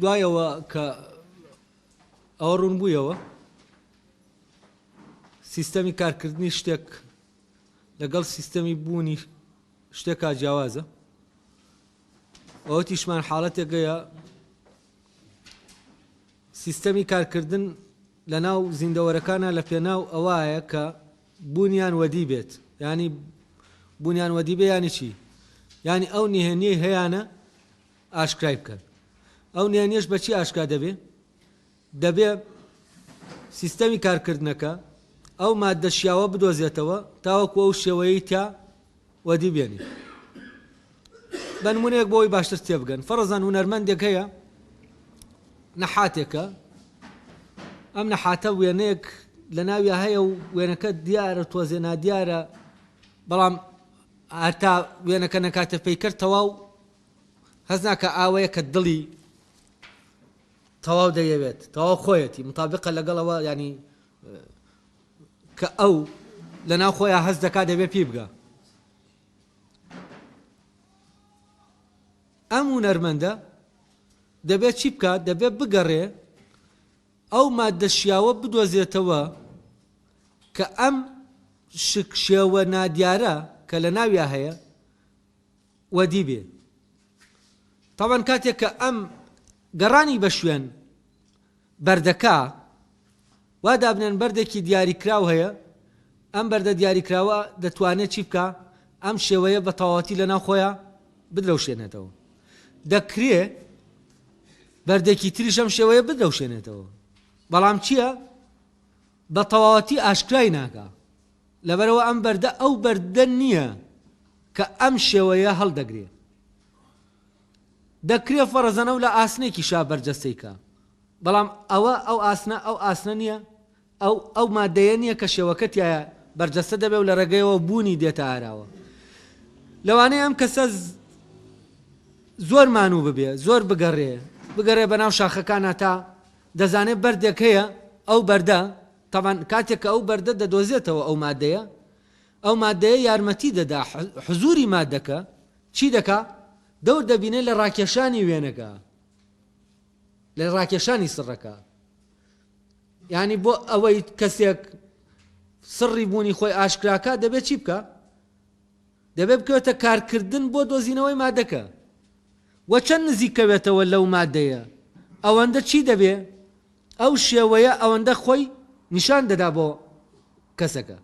دوایەوە کە ئەوە ڕوون بوویەوە سیستەمی کارکردنی شتێک لەگەڵ سیستەمی بوونی شتێکا جیاوازە ئەوە تیشمان حاڵەتێکەیە سیستەمی کارکردن لە ناو زیندەوەرەکانە لە پێناو ئەوایە کە بوونیان وەدی بێت ینی بوونیان وەدی بێ ینی چی ینی ئەو نهێنیەی هەیەە ئاشکرای بکەن ئەو نهێنیەش بەچی ئاشکا دەبێ سیستەمی کارکردنەکە ئەو مادە شیاوە بدۆزێتەوە تاوەکو ئەو شێوەیەی تا وەدی بێنی بە نمونەیەک بۆی باشتر تێبگەن فەرەزان هونەرمەندێک هەیە نەحاتێکە ئەم نەحاتە وێنەیەک لە ناوی هەیە و وێنەکە دیارە تۆزێ نادیارە بەڵام هەتا وێنەکە نەکاتە پەیکرد تەواو هەز ناکە ئاوەیە کە دڵی تەواو دەیەوێت تەواو خۆیەتی مطابقە لەگەڵەوە ینی کە ئەو لە ناو خۆیان هەز دەکا دەبێ پێی بگە ئەم هونەرمەندە دەبێت چی بکات دەبێت بگەڕێ ئەو مادە شیاوە بدۆزێتەوە کە ئەم شێوە نادیارە کە لە ناویە هەیە وەدی بێ تاوان کاتێک کە ئەم گەڕانی بە شوێن بەردەکا وا دابنێن بەردێکی دیاریکراو هەیە ئەم بەردە دیاریکراوە دەتوانێت چی بکە ئەم شێوەیە بە تەواوەتی لە ناو خۆیان بدرەوشێنێتەوە دەکرێ بەردێکی تریش ئەم شێوەیە بدرەوشێنێتەوە بەڵام چییە بە تەواوەتی ئاشکرای ناکە لەبەرەوە ئەم بەردە ئەو بەردە نییە کە ئەم شێوەیە هەڵدەگرێ دەکرێ فەرەزەنە و لە ئاسنێکی شا بەرجەستەیکە بەڵام ئەوە ئەو ئاسنە نییە ئەو مادەیە نییە کە شێوەکەتیایە بەرجەستە دەبێ و لە ڕێگەیەوە بوونی دێتە ئاراوە لەوانەیە ئەم کەسە زۆر مانوو ببێ زۆر بگەڕێ بەناو شاخەکانە تا دەزانێت بەردێک هەیە ئەو بەردە تەمان کاتێک کە ئەو بەردە دەدۆزێتەوە ئەو مادەیە یارمەتی دەدا حزوری مادەکە چی دەکا دەور دەبینێت لە ڕاکێشانی وێنەکە لە ڕاکێشانی سڕەکە یعنی بۆ ئەوەی کەسێک سڕی بوونی خۆی ئاشکراکە دەبێت چی بکە دەبێت بکەوێتە کارکردن بۆ دۆزینەوەی مادەکە وە چەند نزیکەوێتەوە لەو مادەیە ئەوەندە چی دەبێ ئەو شێوەیە ئەوەندە خۆی نیشان دەدا بۆ کەسەکە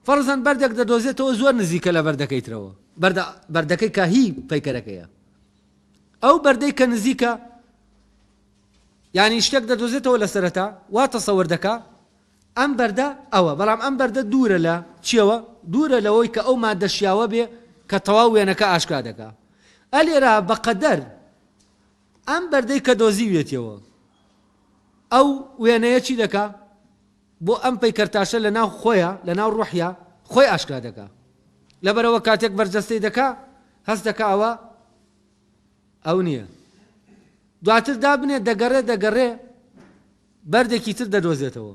فەرزەن بەردێک دەدۆزێتەوە زۆر نزیکە لە بەردەکەیترەوە بەردەکەی کە هی پەیکەرەکەیە ئەو بەردەی کە نزیکە یعنی شتێک دەدۆزێتەوە لە سەرەتا وا تەسەوەر دەکا ئەم بەردە ئەوە بەڵام ئەم بەردە دوورە لە چیەوە دوورە لەوەی کە ئەو مادە شیاوە بێ کە تەواو وێنەکە ئاشکا دەکا ئەلێرا بەقەدەر ئەم بەردەی کە دۆزیوێتەوە ئەو وێنەیە چی دەکا بۆ ئەم پەیکەرتاشە لە ناو خۆیە لە ناو ڕوحیا خۆی ئاشکا دەکا لەبەرەوە کاتێک بەرجەستەی دەکا هەست دەکا ئەو نییە دواتر دابنێ دەگەڕێ بەردێکی تر دەدۆزێتەوە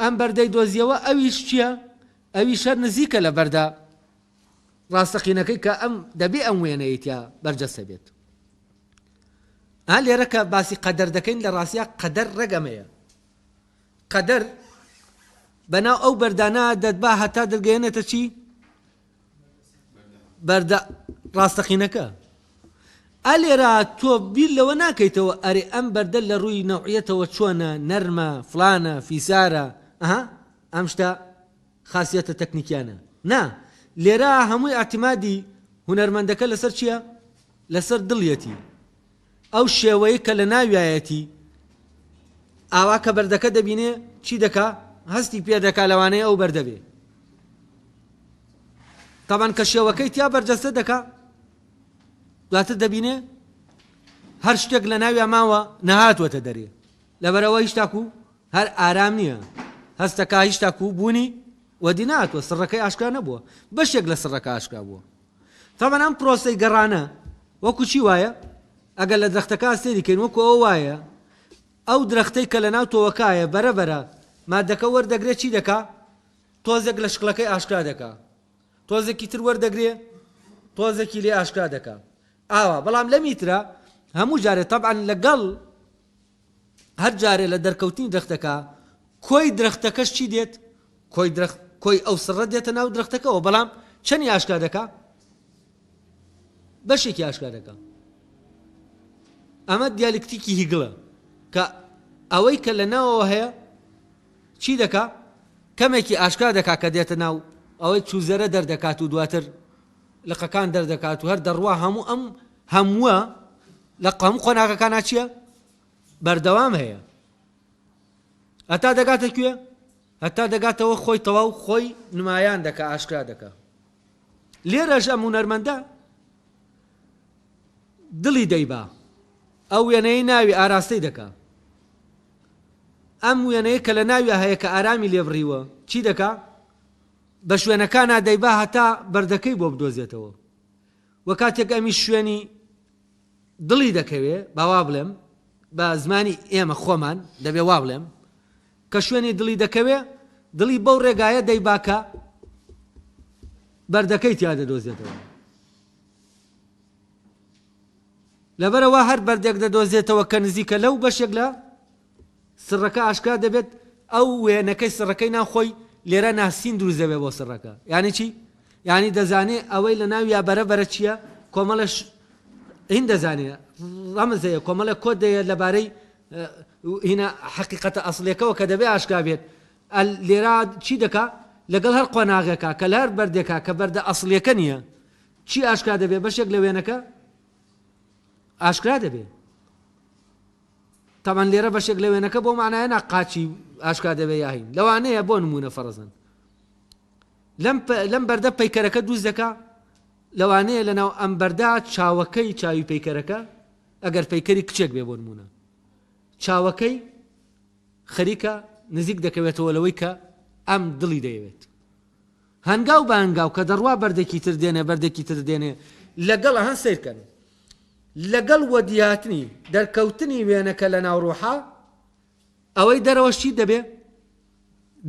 ئەم بەردەی دۆزیەوە ئەویش چییە ئەویش هەر نزیکە لە بەردە ڕاستەقینەکەی کە ئەم دەبێ ئەم وێنەیەتیا بەرجەستە بێت لێرە کە باسی قەدەر دەکەین لە ڕاستیە قەدەر ڕەگەمەیە قەدەر بەناو ئەو بەردانە دەتبا هەتا دەگەێنێتە چی بەردە ڕاستەقینەکە ئەلێرا تۆ بیر لەوە ناکەیتەوە ئەرێ ئەم بەردە لە ڕووی نەوعیەتەوە چۆنە نەرمە فلانە فیسارە ئەم شتە خاصیەتە تەکنیکیانە نا لێرە هەمووی ئاعتیمادی هونەرمەندەکە لەسەر چییە لەسەر دڵیەتی ئەو شێوەیە کە لە ناویایەتی ئاوا کە بەردەکە دەبینێ چی دەکا هەستی پێ دەکا لەوانەیە ئەو بەردەبێ تاوان کە شێوەکەی تیا بەرجەستە دەکا دواتر دەبینێ هەر شتێک لە ناوی ماوە نەهاتوەتە دەرێ لەبەرەوە هیچ تاکو هەر ئارام نییە هەستەکە هیچ تاکو بوونی وەدی ناتوە سڕەکەی ئاشکا نەبووە بەشێک لە سڕەکە ئاشکا بووە تاوان ئەم پرۆسەی گەڕانە وەکو چی وایە ئەگەر لە درەختەکە سێریکەین وەکو ئەو وایە ئەو درەختەی کە لە ناو تۆوەکایە بەرەبەرە مادەکە وەردەگرێت چی دەکا تۆزێک لە شکڵەکەی ئاشکا دەکا تۆزێکی تر وەردەگرێ تۆزێکی لێ ئاشکا دەکا ئاوا بەڵام لە میترە هەموو جارێ طبعا لەگەڵ هەر جارێ لە دەرکەوتنی درەختەکە کۆی درەختەکەش چی دێت کۆی ئەو سڕە دێتە ناو درەختەکەەوە بەڵام چەندی ئاشکا دەکا بەشێکی ئاشکا دەکا ئەمە دیالکتیکی هیگڵە کە ئەوەی کە لە ناوەوە هەیە چی دەکا کەمێکی ئاشکا دەکا کە دێتە ناو ئەوەی چوزەرە دەردەکات و دواتر لقەکان دەردەکات و هەر دەڕوا هەموو ئەم هەمووە لە هەموو قۆناغەکانە چییە بەردەوام هەیە هەتا دەگاتە کوێ هەتا دەگاتەوە خۆی تەواو خۆی نمایان دەکا ئاشکرا دەکا لێرەش ئەم هونەرمەندە دڵی دەیبا ئەو وێنەی ناوی ئاراستەی دەکا ئەم وێنەیە کە لە ناوی هەیە کە ئارامی لێبڕیوە چی دەکا بە شوێنەکانە دەیبا هەتا بەردەکەی بۆ بدۆزێتەوە وە کاتێک ئەمی شوێنی دڵی دەکەوێ باوا بڵێم بە زمانی ئێمە خۆمان دەبێ وا بڵێم کە شوێنی دڵی دەکەوێ دڵی بەو ڕێگایە دەیباکە بەردەکەی تیا دەدۆزێتەوە لەبەرەوە هەر بەردێک دەدۆزێتەوە کە نزیکە لەو بەشێک لە سڕەکە ئاشکرا دەبێت ئەو وێنەکەی سڕەکەی ناخۆی لێرە ناسین دروزەوێ بۆ سڕەکە یعنی چی یعنی دەزانێ ئەوەی لە ناوی یا بەرەبەرە چییە کۆمەڵەش هین دەزانێ ڕەمزەیە کۆمەڵە کۆدەیە لەبارەی هینە حەقیقەتە ئەسڵیەکەوە کە دەبێ ئاشکرا بێت لێرە چی دەکا لەگەڵ هەر قۆناغێکە کە لە هەر بەردێکە کە بەردە ئەسڵیەکە نییە چی ئاشکرا دەبێ بەشێک لە وێنەکە ئاشکرا دەبێ تەمان لێرە بەشێک لە وێنەکە بۆ معنایە ناقاچی ئاشکرا دەبێ یاهین لەوانەیە بۆ نمونە فەرزن لەم بەردە پەیکەرەکە دووز دەکا لەوانەیە لەناو ئەم بەردا چاوەکەی چاوی پەیکەرەکە ئەگەر پەیکەری کچێک بێ بۆ نمونە چاوەکەی خەریکە نزیک دەکەوێتەوە لەوەی کە ئەم دڵی دەیەوێت هەنگاو بە هەنگاو کە دەڕوا بەردێکی تر دێنێ بەردێکی تر دێنێ لەگەڵ هەن سیرکەن لەگەڵ وەدیاتنی دەرکەوتنی وێنەکە لە ناو ڕوحا ئەوەی دەرەوەش چی دەبێ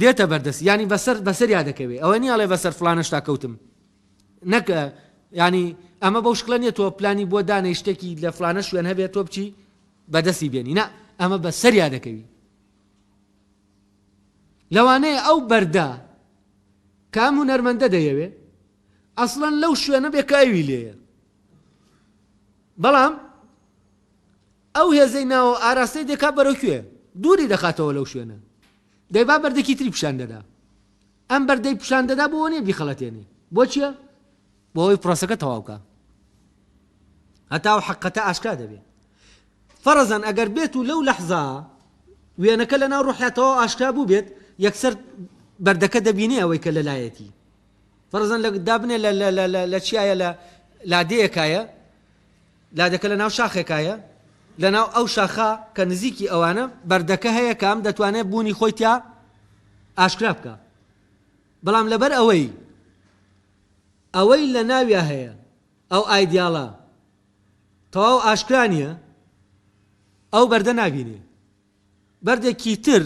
دێتە بەردەست ینی بەسەر یادەکەوێ ئەوە نیاڵێ بەسەر فلانە شتا کەوتم نەک ینی ئەمە بەو شکڵە نیە تۆ پلانی بۆ دانەی شتێکی لە فلانە شوێن هەبێت تۆ بچی بەدەستی بێنی نا ئەمە بەسەر یادەکەوی لەوانەیە ئەو بەردە کام هونەرمەندە دەیەوێ ئەسڵەن لەو شوێنە بێکاوی لێیە بەڵام ئەو هێزەی ناوە ئاراستەی دەکا بەرەو کوێ دووری دەخاتەوە لەو شوێنە دەیبا بەردێکی تری پیشان دەدا ئەم بەردەی پیشان دەدا بۆ نیە بیخەڵەتێنێ بۆ چییە بۆ ئەوی پرۆسەکە تەواوکە هەتا و حەقەتە ئاشکرا دەبێ فەرەزەن ئەگەر بێت و لەو لەحزا وێنەکە لە ناو ڕوحیاتەوە ئاشکرا بوو بێت یەکسەر بەردەکە دەبینێ ئەوەی کە لەلایەتی فەرەزەن لە دابنێ لە چیایە لە لادەیەکایە لادەکە لە ناو شاخێکایە لە ناو ئەو شاخە کە نزیکی ئەوانە بەردەکە هەیە کە ئەم دەتوانێت بوونی خۆی تیا ئاشکرا بکە بەڵام لەبەر ئەوەی لە ناویە هەیە ئەو ئایدیاڵە تەواو ئاشکرا نییە ئەو بەردە نابینێ بەردێکی تر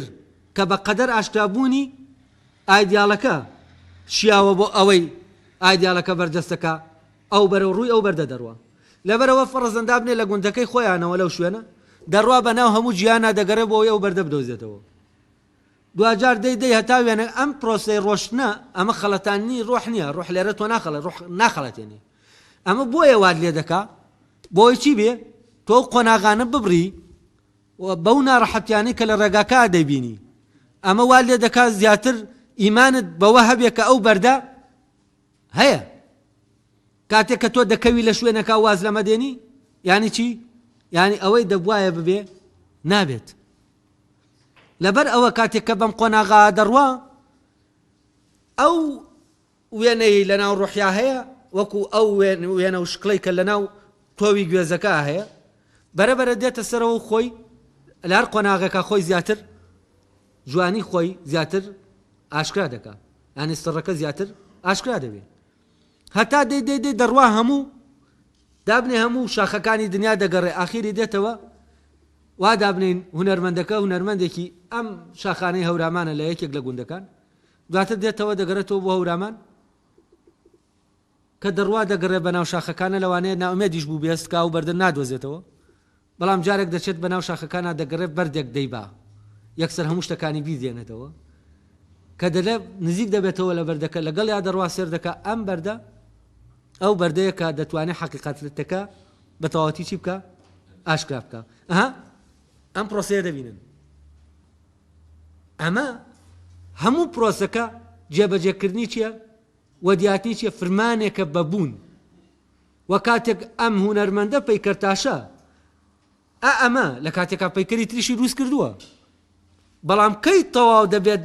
کە بە قەدەر ئاشکرابوونی ئایدیاڵەکە شیاوە بۆ ئەوەی ئایدیاڵەکە بەردەستەکە ئەو بەرەو ڕووی ئەو بەردە دەڕوە لەبەرەوە فەرەزەن دابنێ لە گوندەکەی خۆیانەوە لەو شوێنە دەڕوا بەناو هەموو گیانە دەگەڕێ بۆ ئەو بەردە بدۆزێتەوە دوجار دەی هەتا وێنە ئەم پرۆسەی ڕۆشتنە ئەمە خەڵەتانی ڕۆح نییە ڕۆح لێرە تۆ ناخەڵەتێنێ ئەمە بۆیە واد لێ دەکا بۆی چی بێ تۆ قۆناغانە ببڕی بەو ناڕەحەتیانەی کە لە ڕێگاکە دەبینی ئەمە واد لێ دەکا زیاتر ئیمانت بەوە هەبێ کە ئەو بەردە هەیە کاتێک کە تۆ دەکەوی لە شوێنەکە واز لەمە دێنی یانی چی یانی ئەوەی دەبوایە ببێ نابێت لەبەر ئەوە کاتێک کە بەم قۆناغا دەڕوا ئەو وێنەی لە ناو ڕوحیا هەیە وەکو ئەو وێنە و شکڵەی کە لە ناو تۆوی گوێزەکە هەیە بەرەبەرە دێتە سەرەوە خۆی لە هەر قۆناغەکە خۆی زیاتر جوانی خۆی زیاتر ئاشکرا دەکا یانی سڕەکە زیاتر ئاشکرا دەبێت هەتا دەی دەڕوا هەموو دابنێ هەموو شاخەکانی دنیا دەگەڕێ ئاخیری دێتەوە وا دابنین هونەرمەندەکە هونەرمەندێکی ئەم شاخانەی هەورامانە لە یەکێک لە گوندەکان دواتر دێتەوە دەگەڕێتەوە بۆ هەورامان کە دەڕوا دەگەڕێ بە ناو شاخەکانە لەوانەیە ناومێدیش بوو بێستکا و بەردە نادۆزێتەوە بەڵام جارێک دەچێت بەناو شاخەکانە دەگەڕێت بەردێک دەیبا یەکسەر هەموو شتەکانی بیدێنێتەوە کە دەلێ نزیک دەبێتەوە لە بەردەکە لەگەڵ یا دەڕوا سێر دەکە ئەم بەردە ئەو بەردەیە کە دەتوانێت حەقیقەتەکە بە تەواوەتی چی بکە ئاشکرا بکە ئەم پرۆسەیە دەبینن ئەمە هەموو پرۆسەکە جێبەجێکردنی چییە و دیاتنی چییە فرمانێکە بەبوون و کاتێک ئەم هونەرمەندە پەیکەرتاشە ئەمە لە کاتێکا پەیکەری تریشی دروست کردووە بەڵام کەی تەواو دەبێت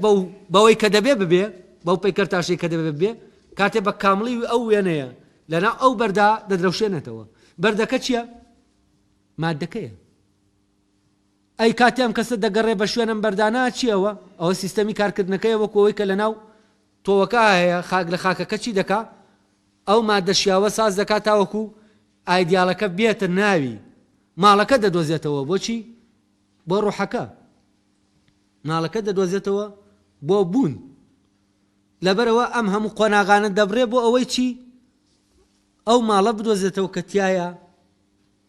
بەوەی کە دەبێ ببێ بەو پەیکەرتاشەی کە دەبێت ببێ کاتێ بە کامڵی ئەو وێنەیە لەناو ئەو بەردا دەدرەوشێنێتەوە بەردەکە چییە مادەکەیە ئەی کاتی ئەم کەسە دەگەڕێ بە شوێنم بەردانە چیەوە ئەوە سیستەمی کارکردنەکەی وەکەوەی کە لەناو تۆوەکە هەیە خاک لە خاکەکە چی دەکا ئەو مادە شیاوە ساز دەکات تاوەکو ئایدیاڵەکە بێتە ناوی ماڵەکە دەدۆزێتەوە بۆچی بۆ ڕوحەکە ماڵەکە دەدۆزێتەوە بۆ بوون لەبەرەوە ئەم هەموو قۆناغانە دەبڕێ بۆ ئەوەی چی ئەو ماڵە بدۆزێتەوە کە تایە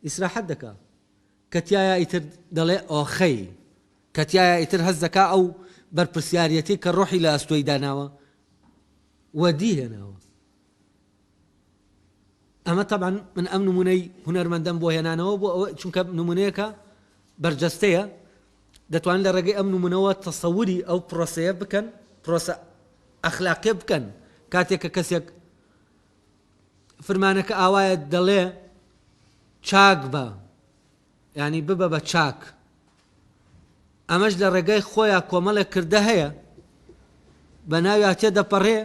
ئیسراحەت دەکا کە تایە ئیتر دەڵێ ئۆخەی کە تایە ئیتر هەست دەکا ئەو بەرپرسیارەتی کە ڕۆحی لە ئەستۆی داناوە وەدی هێناوە ئەمە طبعا من ئەم نمونەی هونەرمەندەم بۆ هێنانەوە بۆ ئەوە چونکە نمونەیەکە بەرجەستەیە دەتوانن لە ڕێگەی ئەم نمونەوە تەسەووری ئەو پرۆسەیە بکەن پرۆسە ئەخلاقی بکەن کاتێک کە کەسێک فرمانەکە ئاوایە دەڵێ چاک بە یعنی ببە بە چاک ئەمەش لە ڕێگەی خۆیان کۆمەڵێک کردە هەیە بە ناوی تێدەپەڕێ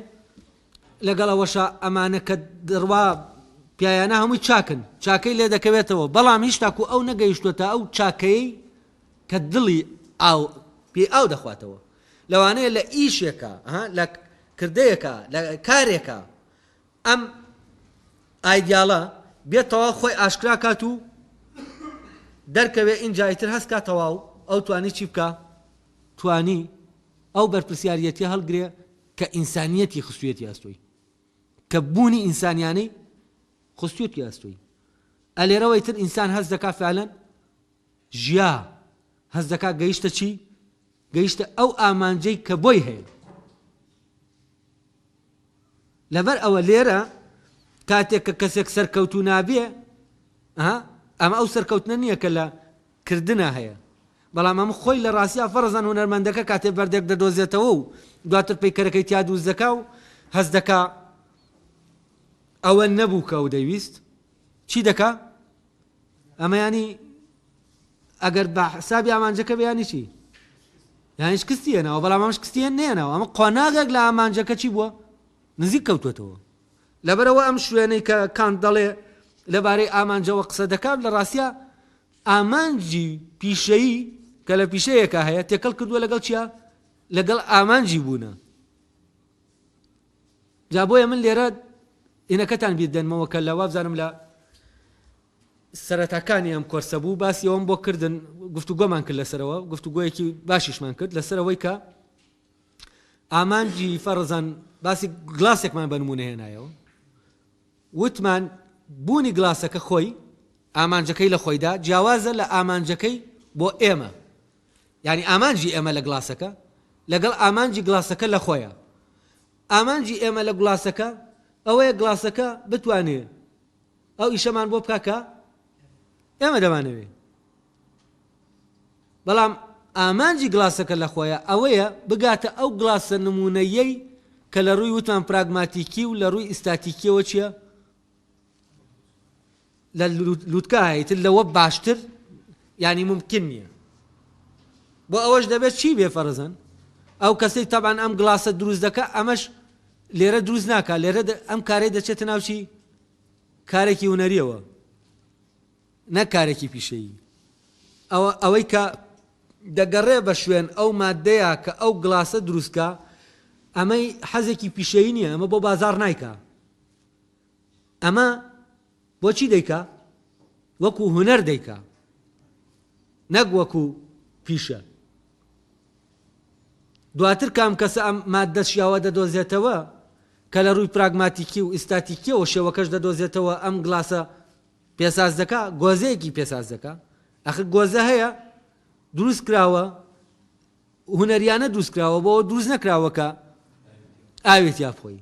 لەگەڵ ئەوەشە ئەمانە کە دڕوا پیایانە هەمووی چاکن چاکەی لێ دەکەوێتەوە بەڵام هیچ تاکو ئەو نەگەیشتوێتە ئەو چاکەی کە دڵی ئاو پێ ئاو دەخواتەوە لەوانەیە لە ئیشێکە لە کردەیەکە لە کارێکە ئەم ئایدیاڵە بێتەوە خۆی ئاشکرا کات و دەرکەوێ ئینجایتر هەست کاتەوە و ئەو توانی چی بکە توانی ئەو بەرپرسیارەتی هەڵگرێ کە ئینسانیەتی خستوێتی ئەستۆی کە بوونی ئینسانیانەی خستوێتی ئەستۆی ئەلێرەوەی تر ئینسان هەست دەکا فعلەن ژیا هەست دەکا گەیشتە چی گەیشتە ئەو ئامانجەی کە بۆی هەیە لەبەر ئەوە لێرە کاتێک کە کەسێک سەرکەوتو نابێ ئەمە ئەو سەرکەوتنە نییە کە لە کردنە هەیە بەڵام ئەم خۆی لە ڕاستیا فەرزان هونەرمەندەکە کاتێ بەردێک دەدۆزێتەوە و دواتر پەیکەرەکەی تیا دووست دەکا و هەست دەکا ئەوە نەبوو کە ئەو دەیویست چی دەکا ئەمە ینی ئەگەر بە حسابی ئامانجەکە بەیانی چی یانیش کستیێنەوە بەڵام ئەمەش کستیێن نێنەوە ئەمە قۆناغێک لە ئامانجەکە چی بووە نزیک کەوتوێتەوە لەبەرەوە ئەم شوێنەی کە کانت دەڵێ لەبارەی ئامانجەوە قسە دەکات لە ڕاستیا ئامانجی پیشەیی کە لە پیشەیەکە هەیە تێکەڵ کردووە لەگەڵ چیە لەگەڵ ئامانجی بوونە جا بۆیە من لێرە ئینەکەتان بیردەنمەوە کە لەوا بزانم لە سەرەتاکانی ئەم کۆرسە بوو باسی ئەوم بۆ کردن گفتوگۆمان کرد لەسەرەوە گفتوگۆیەکی باشیشمان کرد لەسەرەوەی کە ئامانجی فەرزان باسی گڵاسێکمان بە نمونە هێنایەوە وتمان بوونی گڵاسەکە خۆی ئامانجەکەی لە خۆیدا جیاوازە لە ئامانجەکەی بۆ ئێمە یعنی ئامانجی ئێمە لە گڵاسەکە لەگەڵ ئامانجی گڵاسەکە لە خۆیە ئامانجی ئێمە لە گڵاسەکە ئەوەیە گڵاسەکە بتوانێت ئەو ئیشەمان بۆ بکاکە ئێمە دەمانەوێت بەڵام ئامانجی گڵاسەکە لە خۆیە ئەوەیە بگاتە ئەو گڵاسە نمونەیەی کە لە ڕووی وتمان پراگماتیکی و لە ڕووی ئیستاتیکیەوە چییە لە لووتکە هەیەتر لەوە باشتر یعنی ممکن نییە بۆ ئەوەش دەبێت چی بێ فەرزەن ئەو کەسەی تەبان ئەم گڵاسە دروست دەکە ئەمەش لێرە دروست ناکە لێرە ئەم کارەی دەچێتە ناوچی کارێکی هونەریەوە نەک کارێکی پیشەیی ئەوەی کە دەگەڕێ بە شوێن ئەو مادەیە کە ئەو گڵاسە دروستکە ئەمەی حەزێکی پیشەیی نییە ئەمە بۆ بازار نایکە ئەمە بۆچی دەیکا وەکو هونەر دەیکا نەک وەکو پیشە دواتر کام کەسە ئەم مادە شیاوە دەدۆزێتەوە کە لە ڕووی پراگماتیکی و ئیستاتیکیەوە شێوەکەش دەدۆزێتەوە ئەم گڵاسە پێساز دەکا گۆزەیەکی پێساز دەکا ئەخ گۆزە هەیە دروست کراوە هونەریانە دروست کراوە بۆ دروست نەکراوەکە ئاوێت یا بخۆی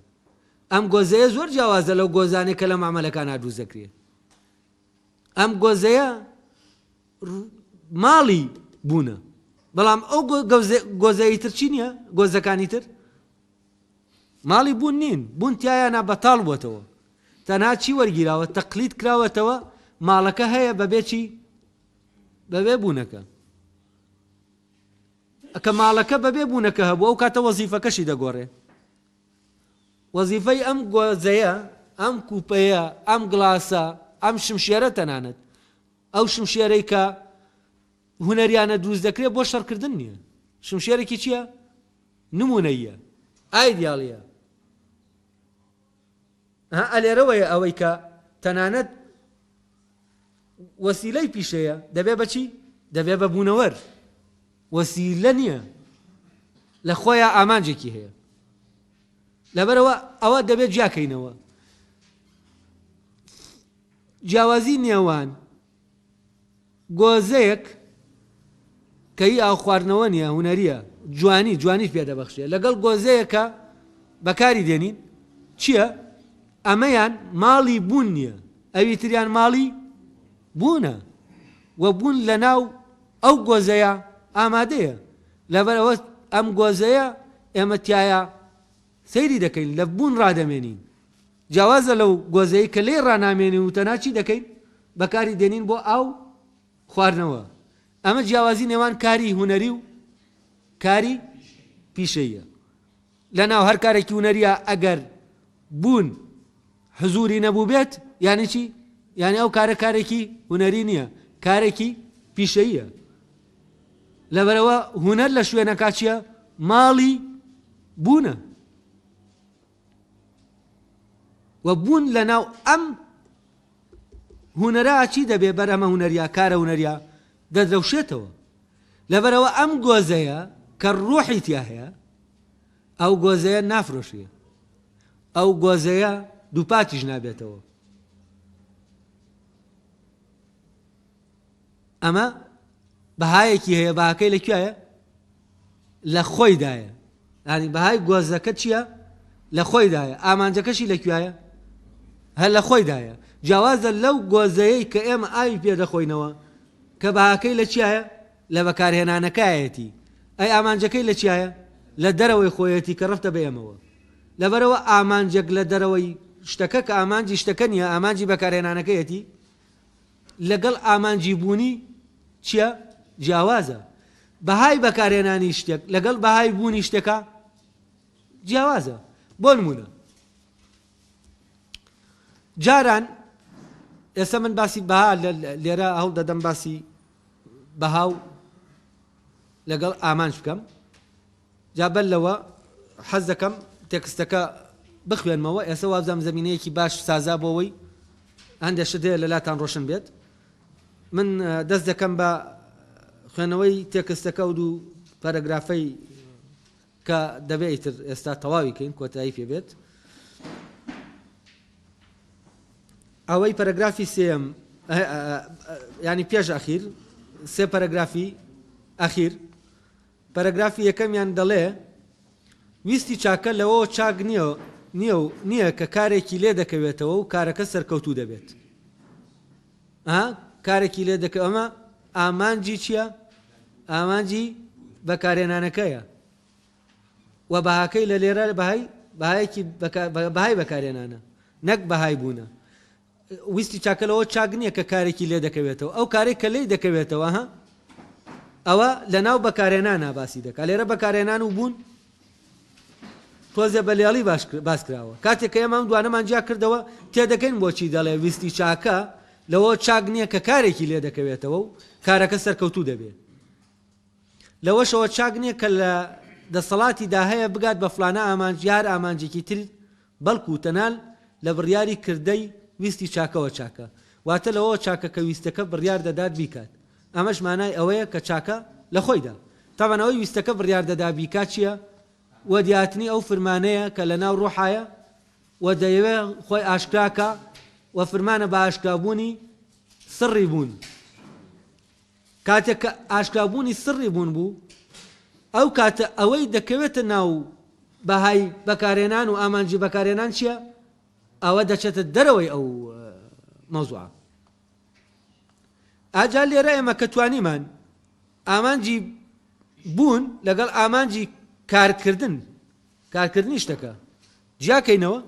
ئەم گۆزەیە زۆر جیاوازە لەو گۆزانێک کە لە مامەلەکان دروست دەکرێت ئەم گۆزەیە ماڵی بوونە بەڵام ئەو گۆزەی تر چی نییە گۆزەکانی تر ماڵی بوون نین بوون تایانە بەتاڵ بووتەوە تەنها چی وەرگیراوە تەقلید کراوەتەوە ماڵەکە هەیە بەبێ چی بەبێ بوونەکە کە ماڵەکە بەبێ بوونەکە هەبوو ئەو کاتە وەزیفەکەشی دەگۆڕێ وەزیفەی ئەم گۆزەیە ئەم کوپەیە ئەم گڵاسە ئەم شمشێرە تەنانەت ئەو شمشێرەی کە هونەریانە دروست دەکرێت بۆ شەڕکردن نییە شمشێرێکی چییە نمونەیە ئایدیاڵیە ئەلێرەوەیە ئەوەی کە تەنانەت وەسیلەی پیشەیە دەبێ بەچی دەبێ بە بوونەوەر وەسیلە نییە لە خۆیان ئامانجێکی هەیە لەبەرەوە ئەوە دەبێت جیاکەینەوە جیاوازی نێوان گۆزەیەک کە هی ئاو خواردنەوە نییە هونەریە جوانی پێ دەبەخشێ لەگەڵ گۆزەیەکە بەکاری دێنین چییە ئەمەیان ماڵی بوون نییە ئەوی تریان ماڵی بوونە و بوون لە ناو ئەو گۆزەیە ئامادەیە لەبەرەوە ئەم گۆزەیە ئێمە تایە سەیری دەکەین لە بوون ڕادەمێنین جیاوازە لەو گۆزەی کە لێ ڕانامێنین و تەنها چی دەکەین بەکاری دێنین بۆ ئاو خواردنەوە ئەمە جیاوازی نێوان کاری هونەری و کاری پیشەیە لە ناو هەر کارێکی هونەریە ئەگەر بوون حزوری نەبوو بێت یانی چی یانی ئەو کارێکی هونەری نییە کارێکی پیشەیە لەبەرەوە هونەر لە شوێنەکە چییە ماڵی بوونە و بوون لە ناو ئەم هونەرە چی دەبێ بەر ئەمە هونەریە کارە هونەریە دەدرەوشێتەوە لەبەرەوە ئەم گۆزەیە کە ڕۆحی تیا هەیە ئەو گۆزەیە نافرۆشیە ئەو گۆزەیە دووپاتیش نابێتەوە ئەمە بەهایەکی هەیە بەهاکەی لەکوێیە لە خۆیدایە ینی بەهای گۆزەکە چییە لە خۆیدایە ئامانجەکەشی لەکوێیە هەر لە خۆیدایە جیاوازە لەو گۆزەیەی کە ئێمە ئاوی پێدەخۆینەوە کە بەهاکەی لە چیایە لە بەکارهێنانەکایەتی ئەی ئامانجەکەی لە چیایە لە دەرەوەی خۆیەتی کە ڕفتە بەێمەوە لەبەرەوە ئامانجێک لە دەرەوەی شتەکە کە ئامانجی شتەکە نییە ئامانجی بەکارهێنانەکەیەتی لەگەڵ ئامانجی بوونی چییە جیاوازە بەهای بەکارهێنانی شتێک لەگەڵ بەهای بوونی شتێکە جیاوازە بۆ نمونە جاران ئێستا من باسی بەها لێرە هەوڵ دەدەم باسی بەها و لەگەڵ ئامانج بکەم جا بەلەوە حەز دەکەم تێکستەکە بخوێنمەوە ئێستا وابزانم زەمینەیەکی باش سازا بۆەوەی هەندێک شت هەیە لەلاتان ڕۆشن بێت من دەست دەکەم بە خوێنەوەی تێکستەکە و دوو پەرەگرافەی کە دەبێت ئیتر ئێستا تەواوی کەین کۆتایی پێ بێت ئەوەی پەرەگرافی سێم ینی پێش ئەخیر سێ پەرەگرافی ئەخیر پەرەگرافی یەکەمیان دەڵێ ویستی چاکە لەوە چاک نییە کە کارێکی لێ دەکەوێتەوە و کارەکە سەرکەوتوو دەبێت کارێکی لێ دەکە ئەمە ئامانجی چییە ئامانجی بەکارهێنانەکەیە و بەهاکەی لە لێرە بەهای بەکارهێنانە نەک بەهای بوونە ویستی چاکە لەوە چاک نییە کە کارێکی لێ دەکەوێتەوە ئەو کارێک کە لێ دەکەوێتەوە ئەوە لە ناو بەکارهێنانە باسی دەکات لێرە بەکارهێنان و بوون تۆزێ بەلیاڵی باس کراوە کاتێک کە ئێمە دوانەمان جیا کردەوە تێدەکەین بۆچی دەڵێ ویستی چاکە لەوە چاک نییە کە کارێکی لێ دەکەوێتەوە و کارەکە سەرکەوتوو دەبێت لەوەشەوە چاک نییە کە لە دەسەڵاتیدا هەیە بگات بە فلانە ئامانجیار ئامانجێکی تر بەڵکو تەنال لە بڕیاری کردەی ویستی چاکەوە چاکە واتە لەوە چاکە کە ویستەکە بڕیار دەدات بیکات ئەمەش مانای ئەوەیە کە چاکە لە خۆیدا تاوانەوەی ویستەکە بڕیار دەدا بیکات چییە وەدیاتنی ئەو فرمانەیە کە لە ناو ڕۆحایە و دەیەوێ خۆی ئاشکراکە و فرمانە بە ئاشکابوونی سڕی بوون کاتێک کە ئاشکرابوونی سڕی بوون بوو ئەو کاتە ئەوەی دەکەوێتە ناو بەهای بەکارهێنان و ئامانجی بەکارهێنان چییە؟ ئەوە دەچێتە دەرەوەی ئەو مەوزوعە. ئاجا لێرە ئێمە کە توانیمان ئامانجی بوون لەگەڵ ئامانجی کارکردنی شتەکە جیاکەینەوە،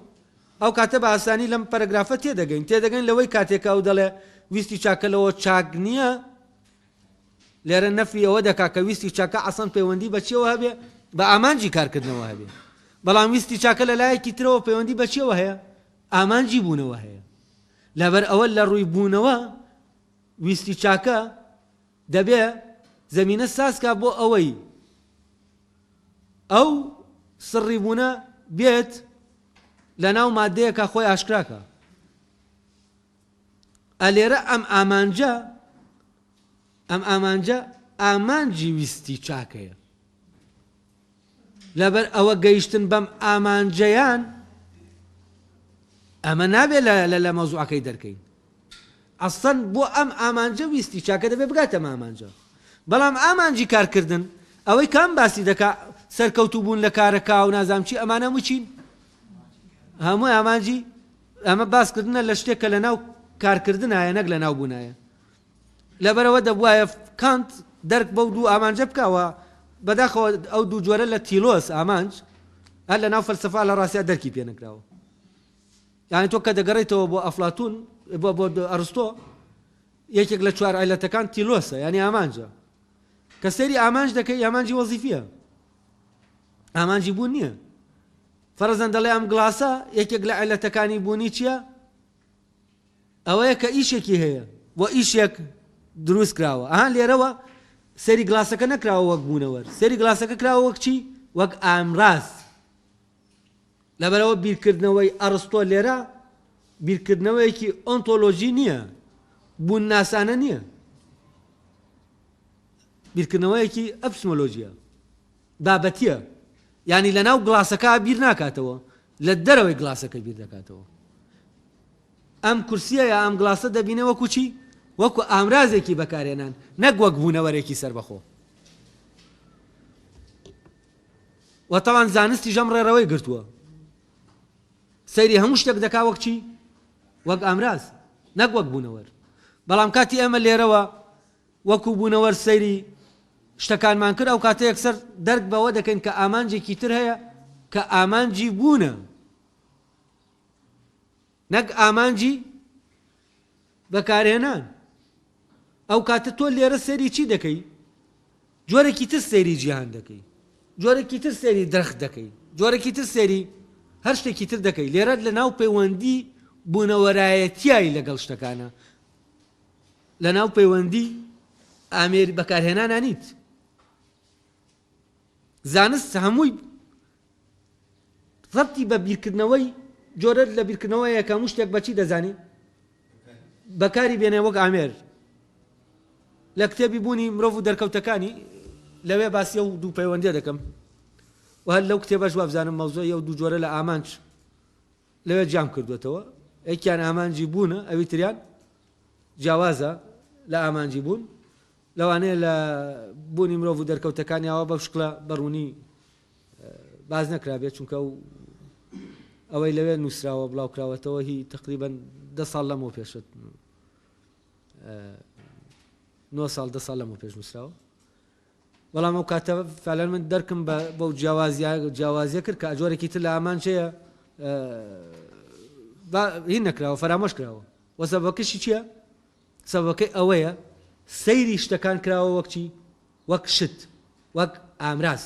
ئەو کاتە بە ئاسانی لەم پەرەگرافە تێدەگەین لەوەی کاتێکە ئەو دەڵێ ویستی چاکەلەوە چاک نییە، لێرە نەفی ئەوە دەکا کە ویستی چاکە ئەسڵ پەیوەندی بە چیەوە هەبێ؟ بە ئامانجی کارکردنەوە هەبێ. بەڵام ویستی چاکە لە لایەکی ترەوە پەیوەندی بە چیەوە هەیە؟ ئامانجی بوونەوە هەیە. لەبەر ئەوە لە ڕووی بوونەوە ویستی چاکە دەبێ زەمینە سازکا بۆ ئەوەی ئەو سڕی بوونە بێت لە ناو مادەیەکە خۆی ئاشکراکە. ئەلێرە ئەم ئامانجە ئامانجی ویستی چاکەیە. لەبەر ئەوە گەیشتن بەم ئامانجەیان ئەمە نابێت لە مەوزوعەکەی دەرکەین. ئەسڵەن بۆ ئەم ئامانجە ویستی چاکە دەبێ بگاتە ئامانجە. بەڵام ئامانجی کارکردن ئەوەی کام باسی دەکا سەرکەوتوو بوون لە کارەکە و نازام چی ئەمانە موچین هەمووی ئامانجی ئەمە باسکردنە لە شتێکە لە ناو کارکردنایە نەک لە ناو بوونایە. لەبەرەوە دەبوایە کانت دەرک بەو دوو ئامانجە بکەوە بەداخەوە ئەو دوو جۆرە لە تیلۆس ئامانج هەر لە ناو فەلسەفا لە ڕاستیە دەرکی پێ نەکراوە. یعنی تۆ کە دەگەڕێیتەوە بۆ ئەفلاتون بۆ ئەرستۆ یەکێک لە چوار عیلەتەکان تیلۆسە، یعنی ئامانجە. کە سەیری ئامانج دەکەی ئامانجی وەزیفیە، ئامانجی بوون نییە. فەرەزەن دەڵێ ئەم گڵاسە یەکێک لە عیلەتەکانی بوونی چییە؟ ئەوەیە کە ئیشێکی هەیە و ئیشێک دروست کراوە. ئەهان لێرەوە سەیری گڵاسەکە نەکراوە وەک بوونەوە، سەیری گڵاسەکە کراوە وەک چی؟ وەک ئامراز. لەبەرەوە بیرکردنەوەی ئەرستۆ لێرە بیرکردنەوەیەکی ئۆنتۆلۆژی نییە، بوون ناسانە نییە، بیرکردنەوەیەکی ئەپسمۆلۆژیە، بابەتیە. یعنی لە ناو گڵاسەکە بیر ناکاتەوە، لە دەرەوەی گڵاسەکە بیر دەکاتەوە. ئەم کورسیە یا ئەم گڵاسە دەبینە وەکو چی؟ وەکو ئامرازێکی بەکارهێنان، نەک وەک بوونەوەرێکی سەربەخۆ. و تەوان زانستی ژەم ڕێڕەوەی گرتووە، سەیری هەموو شتێک دەکا وەک چی؟ وەک ئامراز، نەک وەک بوونەوەر. بەڵام کاتی ئێمە لێرەوە وەکو بوونەوەر سەیری شتەکانمان کرد، ئەو کاتە یەکسەر دەرک بەوە دەکەین کە ئامانجێکی تر هەیە کە ئامانجی بوونە، نەک ئامانجی بەکارهێنان. ئەو کاتە تۆ لێرە سەیری چی دەکەی؟ جۆرێکی تر سەیری جیهان دەکەی، جۆرێکی تر سەیری درەخت دەکەی، جۆرێکی تر سەیری هەر شتێکی تر دەکەی. لێرە لە ناو پەیوەندی بوونەوەرایەتیایی لەگەڵ شتەکانە، لە ناو پەیوەندی ئامێری بەکارهێنانە نیت. زانست هەمووی ڕەبتی بە بیرکردنەوەی جۆرە لە بیرکردنەوەی یەکە هەموو شتێک بەچی دەزانی بەکاری بێنێ وەک ئامێر. لە کتێبی بوونی مرۆڤ و دەرکەوتەکانی لەوێ باسی ئەو دوو پەیوەندیە دەکەم و هەر لەو کتێبەش وابزانم مەوزوعی ئەو دوو جۆرە لە ئامانج لەوێ جام کردوێتەوە. یەکیان ئامانجی بوونە، ئەوی تریان جیاوازە لە ئامانجی بوون. لەوانەیە لە بوونی مرۆڤ و دەرکەوتەکانی ئەوە بەو شکڵە بەڕوونی باز نەکرابێت، چونکە ئەوەی لەوێ نووسراوە بڵاو کراوەتەوە هی تقریباً 10 ساڵ لەمەوە پێشت 9 ساڵ 10 ساڵ لەمەوە پێش نووسراوە. بەڵام ئەو کاتە فعلەن من دەرکم بەو جیاوازیە کرد کە جۆرێکی تر لە ئامانجەیە هین نەکراوە، فەرامۆش کراوە. و سەبەکەشی چییە؟ سەبەکەی ئەوەیە سەیری شتەکان کراوە وەک چی؟ وەک شت، وەک ئامراز،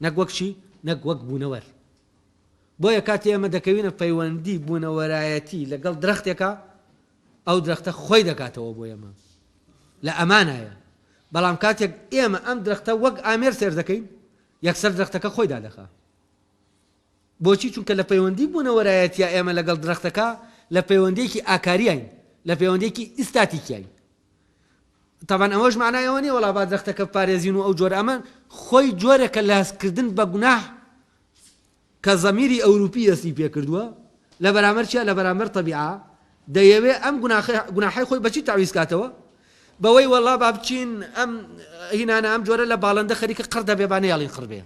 نەک وەک چی؟ نەک وەک بوونەوەر. بۆیە کاتی ئێمە دەکەوینە پەیوەندی بوونەوەرایەتی لەگەڵ درەختێکە، ئەو درەختە خۆی دەکاتەوە بۆ ئێمە، لە ئەمانایە. بەڵام کاتێک ئێمە ئەم درەختە وەک ئامێر سێر دەکەین، یەکسەر درەختەکە خۆی دادەخا. بۆچی؟ چونکە لە پەیوەندی بوونەوەرایەتیە ئێمە لەگەڵ درەختەکە لە پەیوەندیەکی ئاکاریین، لە پەیوەندیەکی ئیستاتیکیین. تاوان ئەوەش معنایەوە نیە وەڵا با درەختەکە پارێزین و ئەو جۆرە ئەمە خۆی جۆرێکە لە هەستکردن بە گوناح کە زەمیری ئەوروپی هەستی پێ کردووە لە بەرامبەر چیە؟ لە بەرامبەر تەبیعە. دەیەوێ ئەم گوناحەی خۆی بەچی تاویز کاتەوە؟ بەوەی وەڵا با بچین ئەم هینانە ئەم جۆرە لە باڵندە خەریکە قڕ دەبێبانە یاڵین قڕبێ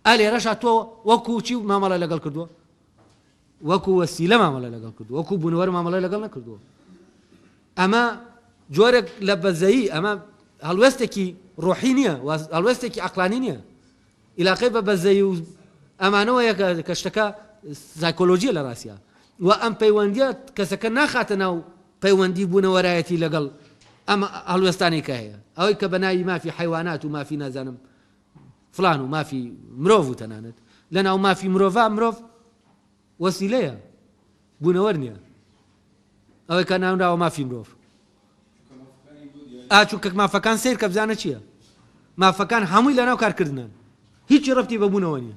ئەلێرەشا تۆ وەکو چی مامەڵە لەگەڵ کردووە وەکو وەسیلە مامەڵە لەگەڵ کردووە وەکو بوونەوەر مامەڵە لەگەڵ نەکردووە ئەمە جۆرێک لە بەزەیی ئەمە هەڵوێستێکی ڕۆحی نییە هەڵوێستێکی عەقلانی نییە ئیلاقەی بە بەزەی و ئەمانەوەیە کە شتەکە سایکۆلۆژیە لە ڕاستیە و ئەم پەیوەندیە کەسەکە ناخاتە ناو پەیوەندی بوونەوەرایەتی لەگەڵ ئەم هەڵوێستانی کە هەیە ئەوەی کە بەناوی مافی حیوانات و مافی نازانم فلان و مافی مرۆڤ و تەنانەت لەناو مافی مرۆڤ مرۆڤ وەسیلەیە بوونەوەر نییە ئەوەی کە ناونراوە مافی مرۆڤ چونکە مافەکان سیر کە بزانە چییە مافەکان هەمووی لەناو کارکردنن هیچی ڕەبتی بە بوونەوە نییە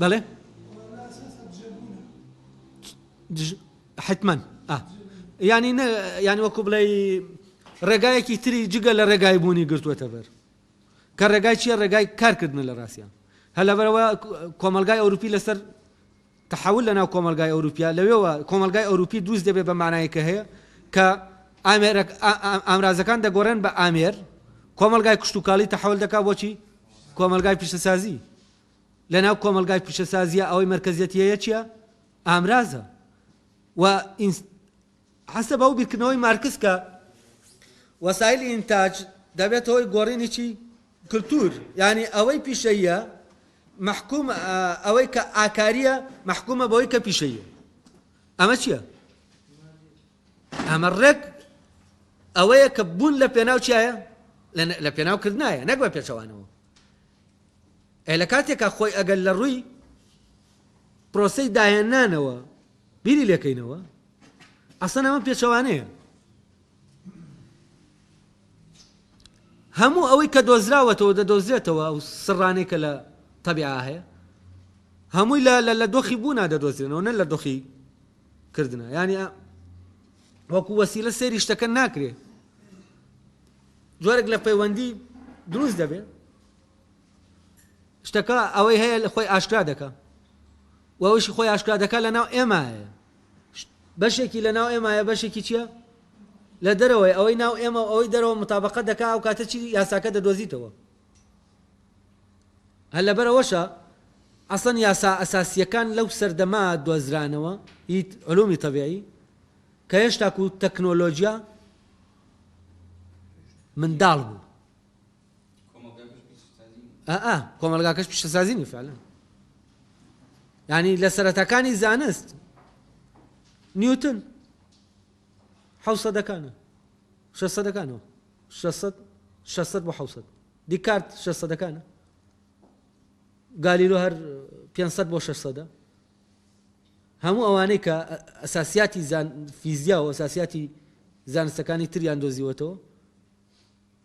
بەڵێ حتمەن ینی وەکو بڵێ ڕێگایەکی تری جگە لە ڕێگای بوونی گرتووەتە بەر کە ڕێگای چییە ڕێگای کارکردن لە ڕاستیان هەر لەبەرەوە کۆمەلگای ئەوروپی لەسەر تەحول لەناو کۆمەلگای ئەوروپیا لەوێەوە کۆمەلگای ئەوروپی دروست دەبێت بە مانایەکە هەیە کە ئامرازەکان دەگۆڕێن بە ئامێر کۆمەلگای کشتتوکاڵی تەحول دەکات بۆچی کۆمەلگای پیشەسازی لەناو کۆمەلگای پیشەسازیە ئەوەی مەرکەزیەتیەیە چییە ئامرازە و حەسە بەو بیرکردنەوەی مارکس کە وەسایلی ئینتاج دەبێت هۆی گۆڕینی چی کلتور یعنی ئەوەی پیشەیە محکوم ئەوەی کە ئاکاریە محکومە بەوەی کە پیشەیە ئەمە چییە ئەمە ڕێک ئەوەیە کە بوون لە پێناو چیایە لە پێناوکردنایە نەک بە پێچەوانەوە لە کاتێکە خۆی ئەگەر لە ڕووی پرۆسەی داهێنانەوە بیری لێکەینەوە ئەسەن ئەمە پێچەوانەیە هەموو ئەوەی کە دۆزراوەتەوە دەدۆزرێتەوە و سڕانەی کە لە تەبیعا هەیە هەمووی لە دۆخی بوونا دەدۆزرێنەوە نە لە دۆخی کردنە ینی وەکو وەسیلە سەیری شتەکە ناکرێ جۆرێک لە پەیوەندی دروست دەبێت شتەکە ئەوەی هەیە لە خۆی ئاشکرا دەکە و ئەوشی خۆی ئاشکرا دەکات لەناو ئێمایە بەشێکی لەناو ئێمایە بەشێکی چییە لە دەرەوەی ئەوەی ناو ئێمە ئەوەی دەرەوە متابقە دەکات و کاتە چی یاساکە دەدۆزیتەوە هەر لەبەرەوەشە ئەسڵەن یاسا ئەساسیەکان لەو سەردەما دۆزرانەوە هیچ علومی تەبیعی کە هێشتا و تەکنۆلۆژیا منداڵ بوو کۆمەلگاکەش پیشەسازینی فعلا ینی لە سەرەتاکانی زانست نیوتن 600 600 600 بۆ 600 دیکارت 600 گالیلۆ هەر 500 بۆ 600 هەموو ئەوانەی کە ئەساسیاتی فیزیا و ئەساسیاتی زانستەکانی تریان دۆزیوەتەوە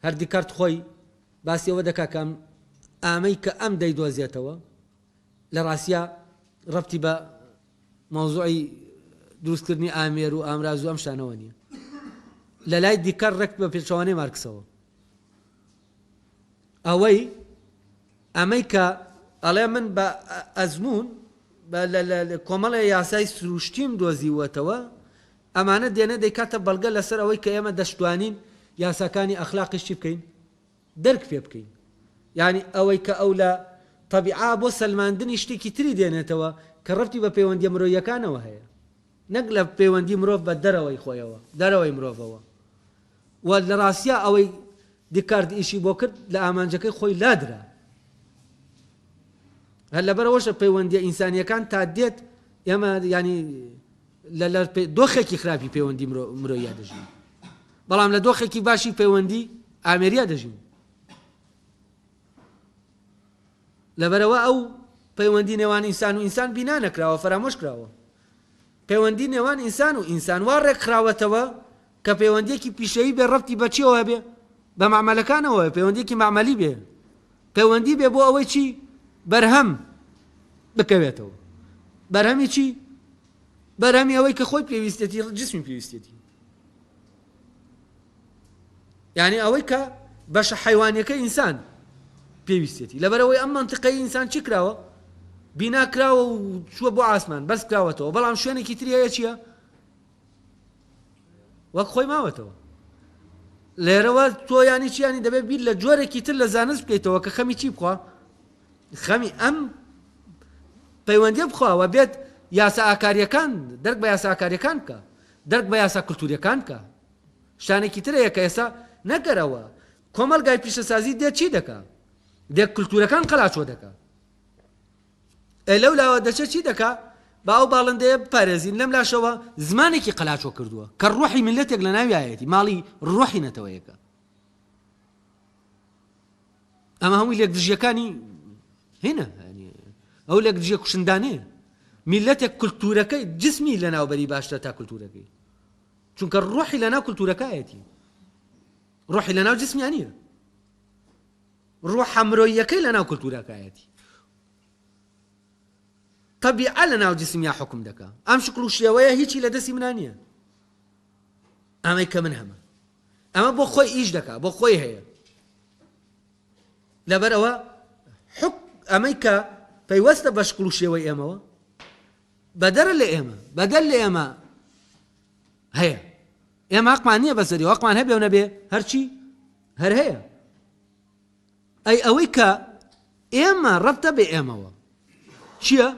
هەر دیکارت خۆی باسی ئەوە دەکا کە ئامەی کە ئەم دەیدۆزێتەوە لە ڕاستیە ڕەبتی بە مۆزوعی دروستکردنی ئامێر و ئامراز و ئەم شانەوە نییە لە لای دیکار ڕێک بە پێچەوانەی مارکسەوە ئەمەی کە ئەڵێ من بە ئەزمون لە کۆمەڵی یاسای سروشتیم دۆزیوەتەوە ئەمانە دێنە دەیکاتە بەڵگە لەسەر ئەوەی کە ئێمە دەشتوانین یاساکانی ئەخلاقیش چی بکەین دەرک پێ بکەین یعنی ئەوەی کە ئەو لە طەبیعا بۆ سەلماندنی شتێکی تری دێنێتەوە کە ڕەبتی بە پەیوەندی مرۆییەکانەوە هەیە نەک لە پەیوەندی مرۆڤ بە دەرەوەی خۆیەوە دەرەوەی مرۆڤەوە و لە ڕاستیە ئەوەی دیکارت ئیشی بۆ کرد لە ئامانجەکەی خۆی لادرا هەر لەبەرەوەشە پەیوەندی ئینسانیەکان تا دێت ئێمە ینی لە دۆخێکی خراپی پەیوەندی مرۆییا دەژین بەڵام لە دۆخێکی باشی پەیوەندی ئامێریا دەژین لەبەرەوە ئەو پەیوەندی نێوان ئینسان و ئینسان بینا نەکراوە فەرامۆش کراوە پەیوەندی نێوان ئینسان و ئینسان وا ڕێک خراوەتەوە کە پەیوەندیەکی پیشەوی بێ ڕەبتی بەچیەوە بێ بە معمەلەکانەوە پەیوەندیەکی معمەلی بێ پەیوەندی بێ بۆ ئەوەی چی بەرهەم بکەوێتەوە بەرهەمی چی بەرهەمی ئەوەی کە خۆی پێویستێتی جسمی پێویستێتی یعنی ئەوەی کە بەشە حیوانیەکە ئینسان پێویستێتی لەبەرەوەی ئەم منطقەی ئینسان چی کراوە بینا کراوە و چووە بۆ ئاسمان بەس کراوەتەوە بەڵام شوێنێکی تری هەیە چییە وەک خۆی ماوەتەوە لێرەوە تۆ ینی چیانی دەبێت بیر لە جۆرێکی تر لە زانست بکەیتەوە کە خەمی چی بخوا خەمی ئەم پەیوەندیە بخواوە بێت یاسا ئاکاریەکان دەرک بە یاسا ئاکاریەکان بکە دەرک بە یاسا کولتوریەکان بکە شتانێکی ترەیە کە ئێستا نەگەرەوە کۆمەلگای پیشەسازی دێت چی دەکا دێت کولتورەکان قەلاچۆ دەکا لەو لاوە دەچێت چی دەکا با ئەو باڵندەیە بپارێزین لەم لاشەوە زمانێکی قەلاچۆ کردووە کە ڕۆحی میلەتێک لە ناویایەتی ماڵی ڕۆحی نەتەوەیەکە ئەمە هەمووی لێک دژیەکانی هێنە ئەو لێک دژیە کوشندانەیە میلەتێک کولتورەکەی جسمی لە ناوبەری باشتر تا کولتورەکەی چونکە ڕۆحی لە ناو کولتورەکایەتی ڕۆحی لە ناو جسمیان نییە ڕۆح هەمرۆیەکەی لە ناو کولتورەکایەتی طبیعە لە ناو جسمیا حکم دەکا ئەم شکل و شێوەیە هیچی لە دەستی منان نییە ئەمەی کە من هەمە ئەمە بۆ خۆی ئیش دەکا بۆ خۆی هەیە لەبەرەوە ئەمەی کە پەیوەستە بە شکل و شێوەی ئێمەوە بەدەرە لە ئێمە بەدەل لە ئێمە هەیە ئێمە حەقمان نییە بەسەری حەقمان هەبێ و نەبێ هەرچی هەر هەیە ئەی ئەوەی کە ئێمە ڕەبتە بێ ئێمەوە چییە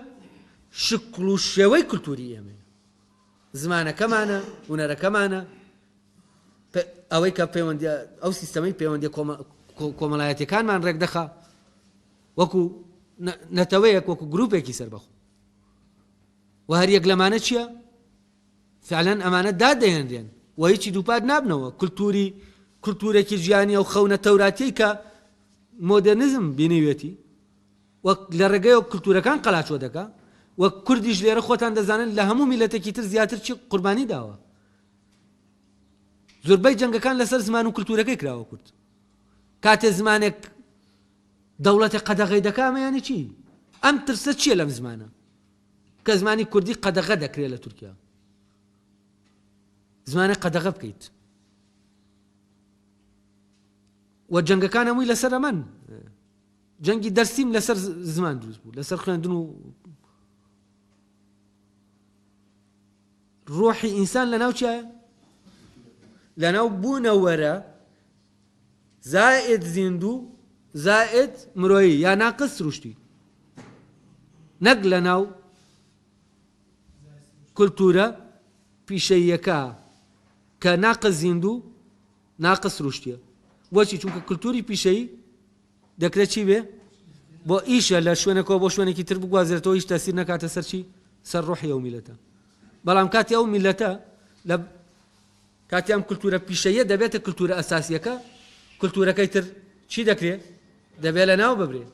شکل و شێوەی کولتوری ئێمە زمانەکەمانە هونەرەکەمانە ئەوەی کە پەیوەندی ئەو سیستەمەی پەیوەندی کۆمەڵایەتیەکانمان ڕێک دەخا وەکو نەتەوەیەک وەکو گروپێکی سەربەخۆ و هەر یەک لەمانە چییە فعلەن ئەمانە دادەهێنرێن و هیچی دووپات نابنەوە کولتورێکی ژیانی ئەو خەونە تەوراتیەی کە مۆدرنیزم بینیوێتی وەک لە ڕێگەی ئەو کولتورەکان قەلاچۆ دەکا وەک کوردیش لێرە خۆتان دەزانن لە هەموو میلەتێکی تر زیاتر چی قوربانی داوە زۆربەی جەنگەکان لەسەر زمان و کولتورەکەی کراوە کورد کاتێ زمانێک دەوڵەتێ قەدەغەی دەکا ئەمەیانی چی ئەم ترسە چییە لەم زمانە کە زمانی کوردی قەدەغە دەکرێت لە تورکیا زمانە قەدەغە بکەیت و جەنگەکان هەمووی لەسەر ئەمەن جەنگی دەرسیم لەسەر زمان دروست بوو لەسەر خوێندن و ڕۆحی ئینسان لەناو چییە لەناو بوونەوەرە زائد زیندوو زائد مرۆیی یا ناقص ڕشتی نەک لەناو کولتورە پیشەییەکە کە ناقص زیندوو ناقص ڕشتیە بۆچی چونکە کولتوری پیشەیی دەکرێت چی بێ بۆ ئیشە لە شوێنەکەەوە بۆ شوێنێکی تر بگوازرێتەوە هیچ تاسیر نەکاتە سەر چی سەر ڕۆحی ئەو میلەتە بەڵام کاتی ئەو میلەتە لە کاتی ئەم کولتورە پیشەیە دەبێتە کولتورە ئەساسیەکە کولتورەکەی تر چی دەکرێت دەبێت لە ناو ببرێ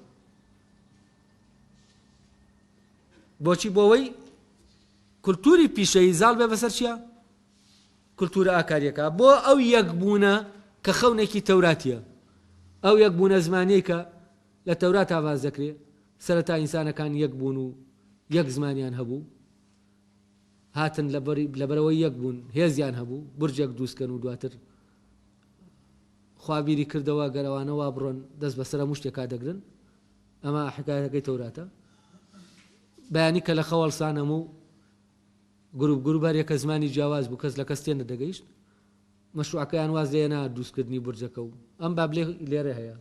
بۆچی بۆەوەی کولتوری پیشەیی زاڵ بێ بەسەر چییە کولتورە ئاکاریەکە بۆ ئەو یەکبوونە کە خەونێکی تەوراتیە ئەو یەکبوونە زمانەی کە لە تەورات ئاواز دەکرێت سەرەتا ئینسانەکان یەک بوون و یەک زمانیان هەبوو هاتن لەبەرەوەی یەک بوون هێزیان هەبوو برجێک دروستکەن و دواتر خوابیری کردەوە گەرەوانە وا بڕۆن دەست بەسەر هەموو شتێکا دەگرن ئەمە حکایەتەکەی تەوراتە بەیانی کە لە خەوەڵسان هەموو گروبارێکە زمانی جیاواز بوو کەس لە کەس تێ نەدەگەیشت مەشروعەکەیان واز لێنا دروستکردنی برجەکە و ئەم بابلێ لێرە هەیە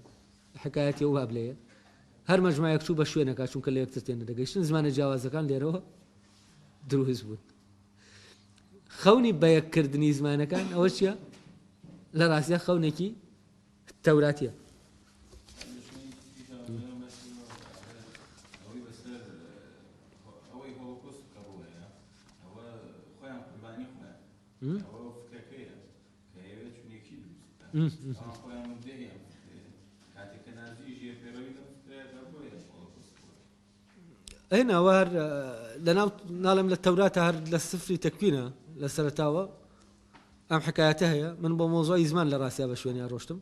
حکایەتی ئەو بابلەیە هەر مەجموعەیەک چوو بە شوێنەکە چونکە لە یەکتر تێ نەدەگەیشتن زمانە جیاوازەکان لێرەوە دروست بوون خەونی بەیەککردنی زمانەکان ئەوە چییە لە ڕاستیە خەونێکی تەوراتیە هنا وهر نعلم للتوراة هر للسفر تكوينه لسرتاوة أم حكايتها هي من بموضوع زمان لراسي بشويني أروشتم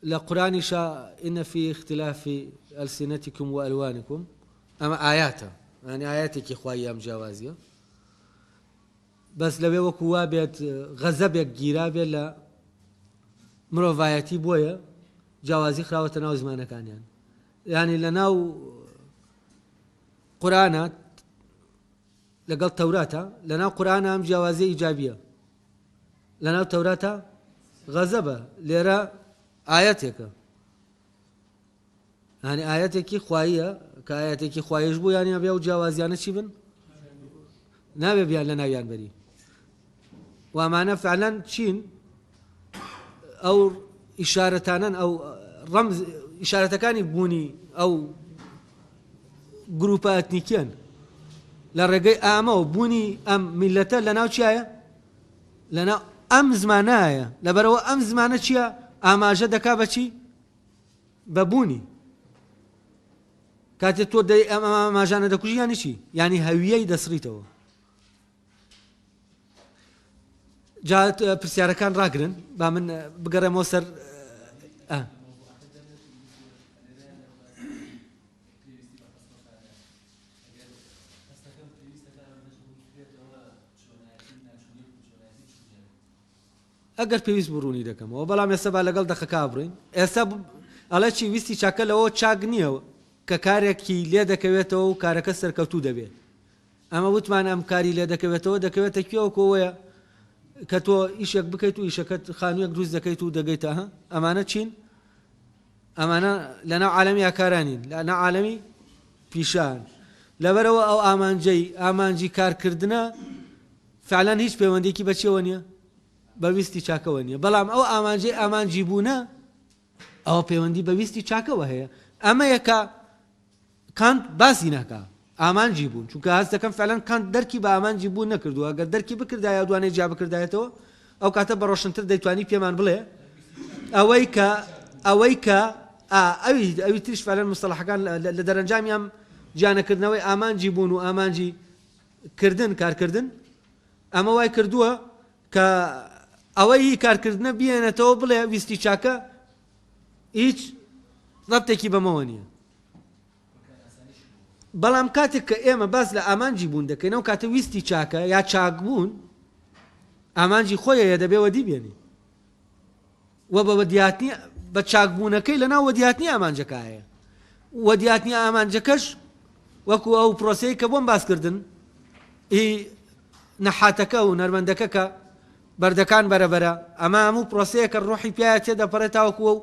لقرآن شاء إن في اختلاف ألسنتكم وألوانكم أما آياته يعني آياتك إخوائي أم جوازية بس لو وكوا بيت غزبك جيرابي لا مروفايتي بويا جوازي خراوة ناو زمانه كان يعني يعني لناو قرآنات لقل توراتا لناو قرآن أم جوازي إيجابية لناو توراتا غضبة ليرى آياتك يعني آياتك خواهية كآياتك خواهيش بو يعني أبيو جوازيانة چي بن نابي بيان لناويان بري ومعنى فعلا چين أو إشارتانا أو رمز إشارتكاني بوني أو جروبا إتنيكيان لرجاء أما وبوني أم ملته لناو چيايا لنا أم زمانايا لبرو أم زمانه چيا أما جدكا بچي ببوني كاتي تو دي أما جانا دكوشي يعني چي يعني هوية دسريتو جاءت برسياركان راقرن بامن بقرا موسر ئەگەر پێویست بڕوونی دەکەمەوە بەڵام ئێستا با لەگەڵ دەخەکا بڕین ئێستا ئەڵێ چی ویستی چاکە لەوە چاک نییە کە کارێکی لێ دەکەوێتەوە و کارەکە سەرکەوتوو دەبێت ئەمە وتمان ئەم کاری لێ دەکەوێتەوە دەکەوێتە کوێوە کۆوەیە کە تۆ ئیشێک بکەیت و ئیشەکەت خانوویەک دروست دەکەیت و دەگەیتە ئەمانە چین ئەمانە لەناو عالەمی یاکارانین لەناو عالەمی پیشان لەبەرەوە ئەو ئامانجی کارکردنە فعلان هیچ پەیوەندێکی بەچێوە نییە بەویستی چاکەوە نییە بەڵام ئەو ئامانجی بوونە ئەوە پەیوەندی بەویستی چاکەوە هەیە ئەمە یەکە کانت باسی ناکا ئامانجی بوون چونکە هەست دەکەم فعلان کانت دەرکی بە ئامانجی بوون نەکردووە ئەگەر دەرکی بکردایە دوانێ جا بکردایەتەوە ئەو کاتە بە ڕۆشنتر دەیتوانی پێمان بڵێ ئەوەی کە ئەوی تریش فعلان مستەڵەحەکان لە دەرەنجامیان جیانەکردنەوەی ئامانجی بوون و ئامانجی کردن کارکردن ئەمە وای کردووە کە ئەوەی کارکردنە بێنێتەوە بڵێ ویستی چاکە هیچ ڕەبتێکی بەمەوە نییە بەڵام کاتێک کە ئێمە باس لە ئامانجی بوون دەکەینەوە کاتە ویستی چاکە یا چاک بوون ئامانجی خۆیە دەبێ وەدی بێنی و بە وەدیاتنی بە چاکبوونەکەی لەناو وەدیاتنی ئامانجەکە هەیە وەدیاتنی ئامانجەکەش وەکو ئەو پرۆسەیە کە بۆم باسکردن نەحاتەکە و نەرمەندەکە کە بەردەکان بەرەبەرە ئەمە هەموو پرۆسەیە کە ڕۆحی پیاە تێدەپەڕێتاوەکووە و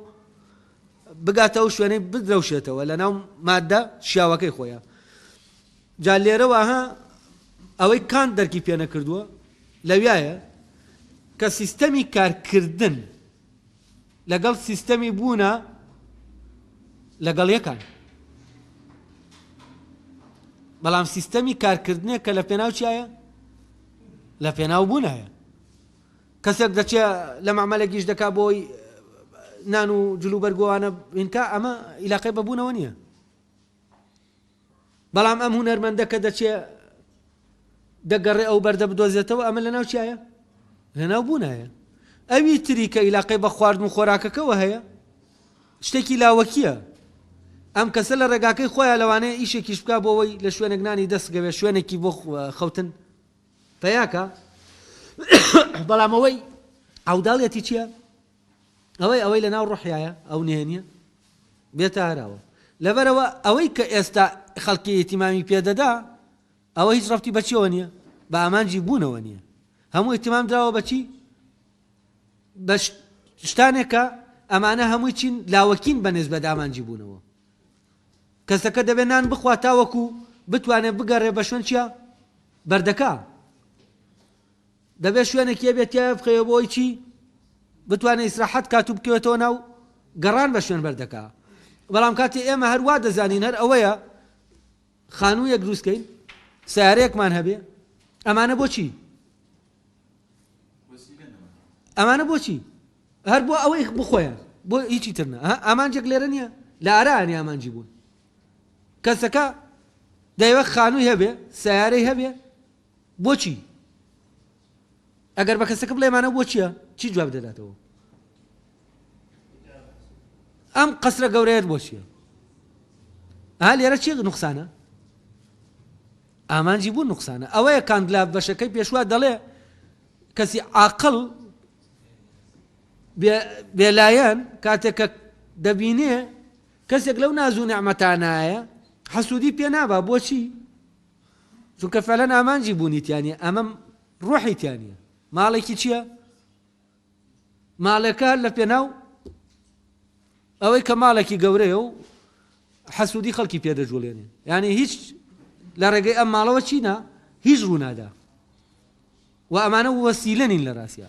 بگاتەوە شوێنەی بدرەوشێتەوە لەناو مادە شیاوەکەی خۆیە جا لێرەوە ئەوەی کانت دەرکی پێ نەکردووە لەویایە کە سیستەمی کارکردن لەگەڵ سیستەمی بوونە لەگەڵ یەکان بەڵام سیستەمی کارکردنێ کە لە پێناو چیایە لە پێناو بوونایە کەسێک دەچێ لە مەعمەلێکیش دەکا بۆی نان و جلوبەرگۆوانە بینکە ئەمە عیلاقەی بەبوونەوە نییە بەڵام ئەم هونەرمەندە کە دەچێ دەگەڕێ ئەو بەردە بدۆزێتەوە ئەمە لەناو چیایە لەناو بوونایە ئەوی تری کە عیلاقەی بە خواردن و خۆراکەکەەوە هەیە شتێکی لاوەکیە ئەم کەسە لە ڕێگاکەی خۆیان لەوانەیە ئیشێکیش بکا بۆەوەی لە شوێنێک نانی دەستگەوێت شوێنێکی بۆ خەوتن پەیاکە بەڵام ئەوەی ئەوداڵێتی چییە ئەوەی لەناو ڕۆحیایە ئەو نهێنیە بێتە هەراوە لەبەرەوە ئەوەی کە ئێستا خەڵکی ئیتیمامی پێدەدا ئەوە هیچ ڕەفتی بەچیەوە نییە بە ئامانجی بوونەوە نییە هەموو ئیتیمام دراوە بەچی بە شتانێکە ئەمانە هەمووی چین لاوەکین بەنسبەت ئامانجی بوونەوە کەسەکە دەبێت نان بخوا تاوەکو بتوانێت بگەڕێ بە شوێن چییە بەردەکە دەبێت شوێنێکی بێت بخەوە بۆی چی بتوانێت ئیسراحەت کات و بکەوێتەوە ناو گەڕان بە شوێن بەردەکە بەڵام کاتی ئێمە هەروە دەزانین هەر ئەوەیە خانوویەک دروستکەین سیارەیەکمان هەبێ ئەمانە بۆچی ئەمانە بۆچی هەر بۆ ئەوەی بخۆیان بۆ هیچی ترنە ئامانجێک لێرە نییە لە ئارانی ئامانجی بوون کەسەکە دەیوە خانووی هەبێ سیارەی هەبێ بۆچی ئەگەر بە کەسەکە بڵێمانە بۆ چییە چی جواب دەداتەوە ئەم قەسرە گەورەیەت بۆ چییە لێرە چی نوقسانە ئامانجی بوون نوقسانە ئەوەیە کاندلا بەشەکەی پێشوا دەڵێ کەسی عاقڵ بێلایەن کاتێک کە دەبینێ کەسێک لەو ناز و نعمەتانایە حەسوودی پێ نابا بۆچی؟ چونکە فەلەن ئامانجی بوونیتیانە ئەمە ڕۆحیتیانە ماڵێکی چییە؟ ماڵەکە لە پێناو ئەوەی کە ماڵێکی گەورەیە و حەسوودی خەڵکی پێدەجوڵێنێ یعنی هیچ لە ڕێگەی ئەم ماڵەوە چینە هیچ ڕوونادا و ئەمانە وەسیلە نین لە ڕاستیە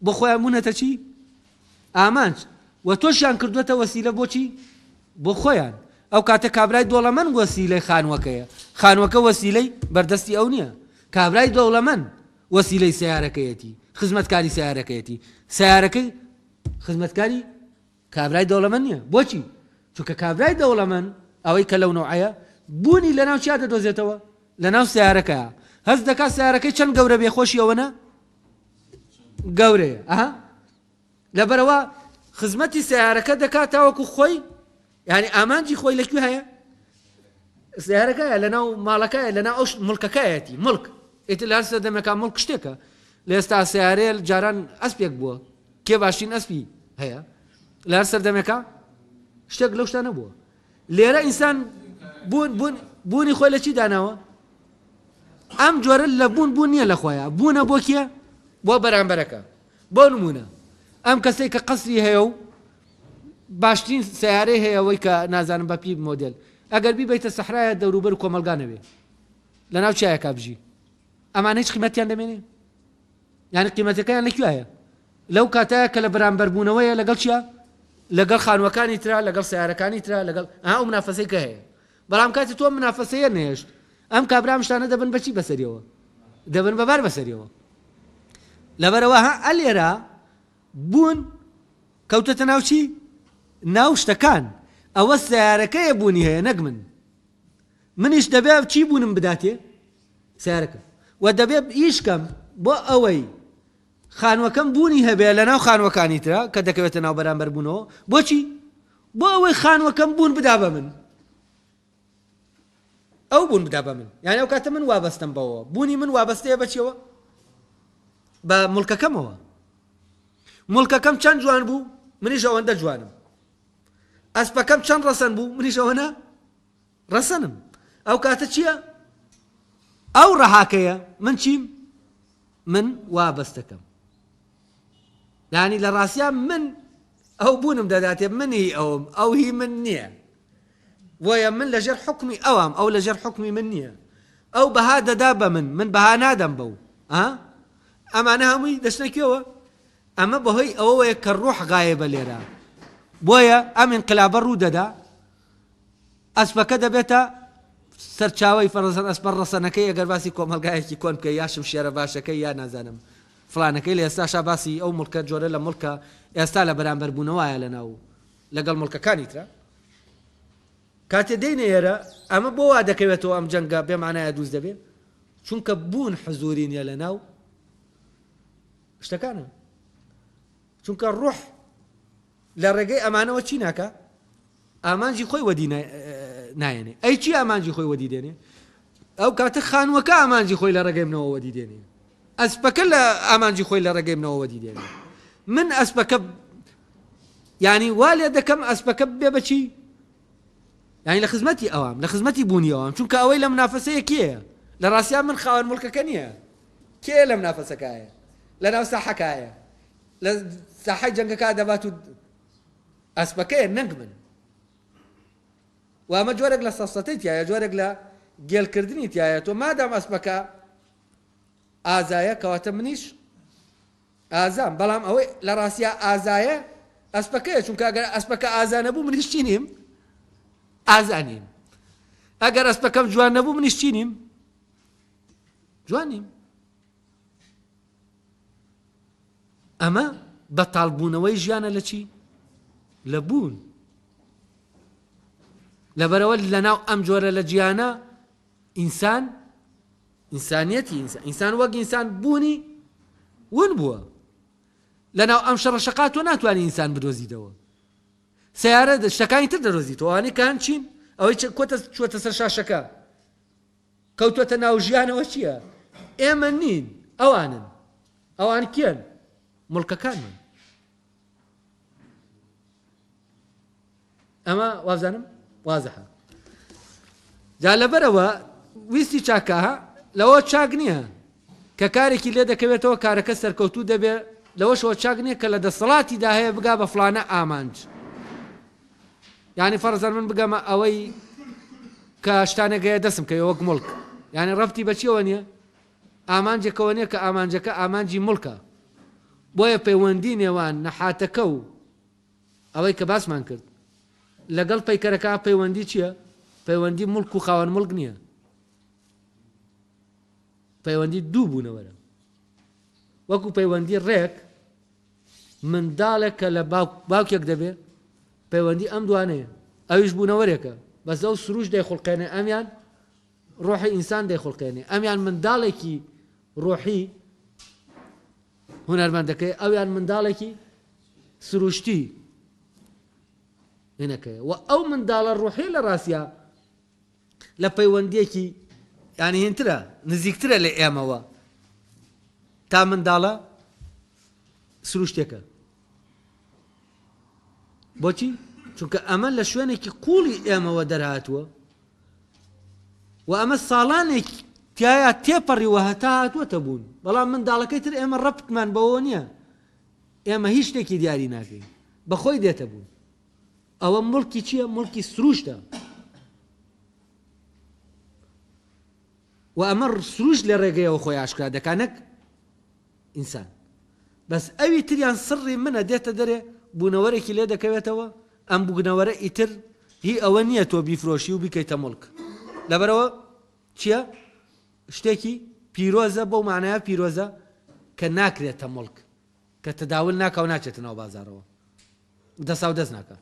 بۆ خۆیان بوونەتە چی؟ ئامانج و تۆشیان کردوێتە وەسیلە بۆچی؟ بۆ خۆیان ئەو کاتە کابرای دۆڵەمەند وەسیلەی خانوەکەیە خانوەکە وەسیلەی بەردەستی ئەو نییە کابرای دەوڵەمەند وەسیلەی سیارەکەیەتی خزمەتکاری سیارەکەیەتی سیارەکەی خزمەتکاری کابرای دەوڵەمەند نییە بۆچی؟ چونکە کابرای دەوڵەمەند ئەوەی کە لەو نوعەیە بوونی لەناو چیا دەدۆزێتەوە لەناو سیارەکەیە هەست دەکات سیارەکەی چەند گەورە بێخۆشی ئەوەنە گەورەیە ئەها لەبەرەوە خزمەتی سیارەکە دەکات تاوەکو خۆی یعنی ئامانجی خۆی لەکوێ هەیە سیارەکەیە لەناو ماڵەکەیە لەناو ئەو مڵکەکەیەتی مڵک ئیتر لە هەر سەردەمێکا مڵک شتێکە لە ئێستا سیارەیە جاران ئەسپێک بووە کێ باشترین ئەسپی هەیە لە هەر سەردەمێکا شتێک لەو شتە نەبووە لێرە ئینسان بوونی خۆی لە چی داناوە ئەم جۆرە لە بوون نییە لە خۆیە بوونە بۆ کێ بۆ بەرامبەرەکە بۆ نمونە ئەم کەسەی کە قەسری هەیە و باشترین سیارەی هەیە ئەوەی کە نازانم بە پی مۆدێل ئەگەر بیبیتە سەحرایە دەوروبەر و کۆمەلگانەوێ لەناو چایەکە بژی ئەمانە هیچ قیمەتیان دەمێنێ یعنی قیمەتەکەیان لەکوێیە لەو کاتەیە کە لە بەرامبەربوونەوەیە لەگەڵ چیە لەگەڵ خانوەکانی ترا لەگەڵ سیارەکانی ترا لەگەڵ ئەو منافەسەی کە هەیە بەڵام کاتی تۆ منافەسەیە نێشت ئەم کابرا شتانە دەبن بەچی بەسەریەوە دەبن بەبار بەسەریەوە لەبەرەوە ئەلێرە بوون کەوتەتە ناو چی ناو شتەکان ئەوە سیارەکەیە بوونی هەیە نەک منیش دەبێ چی بوونم بداتێ سیارەکە و دەبێ ئیشکەم بۆ ئەوەی خانوەکەم بوونی هەبێ لە ناو خانوەکانی ترا کە دەکەوێتە ناو بەرامبەر بوونەوە بۆچی بۆ ئەوەی خانوەکەم بوون بدا بە من ئەو بوون بدا بە من یعنی ئەو کاتە من وابەستم بەوە بوونی من وابەستەیە بەچیەوە بە مڵکەکەمەوە مڵکەکەم چەند جوان بوو منیش ئەوەندە جوانم ئەسپەکەم چەند ڕەسەن بوو منیش ئەوەنە ڕەسەنم ئەو کاتە چییە ئەو ڕەهاکەیە من چیم من وابەستەکەم یعنی لە ڕاستیان من ئەو بوونم دەداتێ منی ئەوم ئەو هی من نییە وایە من لەژێر حکمی ئەوام ئەو لەژێر حکمی من نییە ئەو بەها دەدا بە من بەها نادەم بەو ئەمانە هەمووی دەچنەکەوە ئەمە بەهۆی ئەوەیە کە ڕۆح غایبە لێرە بۆیە ئەم انقلابە ڕوو دەدا ئەسپەکە دەبێتە سەرچاوەی فەرزەن ئەسپەر ڕەسەنەکەی ئەگەر باسی کۆمەلگایەکی کۆن بکە یاشم شێرە باشەکەی یا نازانم فلانەکەی لە ئێستاشا باسی ئەو مڵکە جۆرە لە مڵکە ئێستا لە بەرامبەر بوونەوەیە لەناو لەگەڵ مڵکەکانی ترە کاتێ دەینە ئێرە ئەمە بۆ وا دەکەوێتەوە ئەم جەنگە بێمانایە دووز دەبێت چونکە بوون حزوری نیە لەناو شتەکانە چونکە ڕوح لە ڕێگەی ئەمانەوە چی ناکە ئامانجی خۆی وەدی نایەنێ ئەی چی ئامانجی خۆی وەدی دێنێ ئەو کاتە خانوەکە ئامانجی خۆی لە ڕێگەی منەوە وەدی دێنێ ئەسپەکە لە ئامانجی خۆی لە ڕێگەی منەوە وەدی دێنێ من ئەسپەکە یعنی وا لێ دەکەم ئەسپەکە بێ بەچی یعنی لە خزمەتی ئەوام لە خزمەتی بوونی ئەوام چونکە ئەوەی لە منافەسەیە کێیە لە ڕاستیان من خاوەن مڵکەکە نییە کێ لە منافەسەکایە لە ناو ساحەکایە لە ساحەی جەنگەکە دەبات و ئەسپەکەیە نەنگ من و ئەمە جۆرێک لە سەسەتەی تایە جۆرێک لە گێلکردنی تایە تۆ مادام ئەسپەکە ئازایە کەواتە منیش ئازام بەڵام ئەوەی لە ڕاستیە ئازایە ئەسپەکەیە چونکە ئەگەر ئەسپەکە ئازا نەبوو منیش چی نیم ئازانیم ئەگەر ئەسپەکەم جوان نەبوو منیش چی نیم جوانیم ئەمە بەتاڵبوونەوەی ژیانە لە چی لە بوون لەبەرەوە لەناو ئەم جۆرە لە گیانە ئینسانیەتی ئینسان وەک ئینسان بوونی ون بووە لەناو ئەم شەڕەشەقات تۆ ناتوانانی ئینسان بدۆزیتەوە سیارە شتەکانی تر دەدۆزیتەوە ئەوانەی کە هەن چین ئەوەی چووەتە سەر شاشەکە کەوتوەتە ناو ژیانەوە چییە ئێمە نین ئەوانن ئەوان کێن مڵکەکانمان ئەمە وازانم وازەحە جا لەبەرەوە ویستی چاکەها لەوە چاک نییە کە کارێکی لێ دەکەوێتەوە کارەکە سەرکەوتوو دەبێت لەوەشەوە چاک نییە کە لە دەسەڵاتیدا هەیە بگا بە فلانە ئامانج یعنی فەرزەن من بگەمە ئەوەی کە شتانێکگەیە دەسم کە وەک مڵک یعنی ڕەبتی بەچیەوە نییە ئامانجێکەوە نییە کە ئامانجەکە ئامانجی مڵکە بۆیە پەیوەندی نێوان نەحاتەکە و ئەوەی کە باسمان کرد لەگەڵ پەیکەرەکە پەیوەندی چییە؟ پەیوەندی مڵک و خاوەن مڵک نییە پەیوەندی دوو بوونەوەرە وەکو پەیوەندی ڕێک منداڵێک کە لە باوکێک دەبێت پەیوەندی ئەم دوانەیە ئەویش بوونەوەرێکە بەس ئەو سروش دەیخڵقێنێ ئەمیان ڕۆحی ئینسان دەیخڵقێنێ ئەمیان منداڵێکی ڕۆحی هونەرمەندەکەی ئەویان منداڵێکی سروشتی هێنەکەیە و ئەو منداڵە ڕۆحی لە ڕاستیە لە پەیوەندیەکی یعنی هێنترە نزیکترە لە ئێمەوە تا منداڵە سروشتێکە بۆچی؟ چونکە ئەمە لە شوێنێکی قوڵی ئێمەوە دەرهاتووە و ئەمە ساڵانێک تایە تێپەڕیوە هەتا هاتووەتە بوون بەڵام منداڵەکەی تر ئێمە ڕەبتمان بەوە نییە ئێمە هیچ شتێکی دیاری ناکەین بەخۆی دێتە بوون ئەوە مڵکی چییە؟ مڵکی سروشتە و ئەمە سروش لە ڕێگەیەوە خۆی ئاشکرا دەکانەک ئینسان بەس ئەوی تریان سڕی منە دێتە دەرێ بوونەوەرێکی لێ دەکەوێتەوە ئەم بوونەوەرە ئیتر هی ئەوە نییە تۆ بیفرۆشی و بیکەیتە مڵک لەبەرەوە چییە؟ شتێکی پیرۆزە بەو معنایە پیرۆزە کە ناکرێتە مڵک کە تەداول ناکە و ناچێتە ناو بازارەوە دەسا و دەست ناکە